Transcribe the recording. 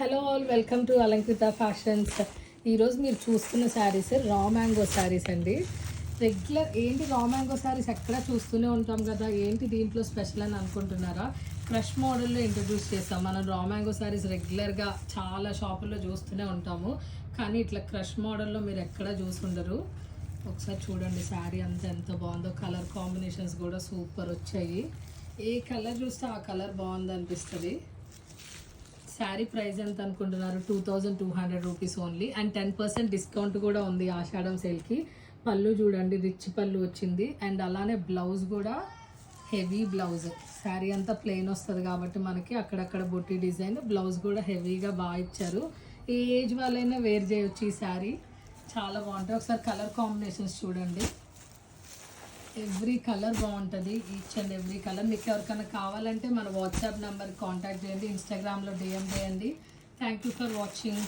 Hello all, welcome to Alankrita fashions. ఈరోజు మీరు చూస్తున్న శారీస్ రా మ్యాంగో శారీస్ అండి. రెగ్యులర్ ఏంటి రా మ్యాంగో శారీస్ ఎక్కడ చూస్తూనే ఉంటాం కదా, ఏంటి దీంట్లో స్పెషల్ అని అనుకుంటున్నారా? ఫ్రెష్ మోడల్లో ఇంట్రడ్యూస్ చేస్తాం. మనం రా మ్యాంగో శారీస్ రెగ్యులర్గా చాలా షాపుల్లో చూస్తూనే ఉంటాము, కానీ ఇట్లా క్రష్ మోడల్లో మీరు ఎక్కడ చూసుండరు. ఒకసారి చూడండి శారీ అంతా ఎంత బాగుందో. కలర్ కాంబినేషన్స్ కూడా సూపర్ వచ్చాయి. ఏ కలర్ చూస్తే ఆ కలర్ బాగుంది అనిపిస్తుంది. శారీ ప్రైస్ ఎంత అనుకుంటున్నారు? 2200 రూపీస్ ఓన్లీ. అండ్ 10% డిస్కౌంట్ కూడా ఉంది ఆషాఢం సేల్కి. పళ్ళు చూడండి, రిచ్ పళ్ళు వచ్చింది. అండ్ అలానే బ్లౌజ్ కూడా హెవీ బ్లౌజ్. శారీ అంతా ప్లెయిన్ వస్తుంది కాబట్టి మనకి అక్కడక్కడ బొట్టి డిజైన్. బ్లౌజ్ కూడా హెవీగా బాగా ఇచ్చారు. ఏ ఏజ్ వాళ్ళైనా వేర్ చేయొచ్చు ఈ శారీ. చాలా బాగుంటాయి. ఒకసారి కలర్ కాంబినేషన్స్ చూడండి. ఎవ్రీ కలర్ బాగుంటుంది, ఈచ్ అండ్ ఎవ్రీ కలర్. మీకు ఎవరికైనా కావాలంటే మన వాట్సాప్ నెంబర్కి కాంటాక్ట్ చేయండి, ఇన్స్టాగ్రామ్లో డిఎం చేయండి. Thank you for watching.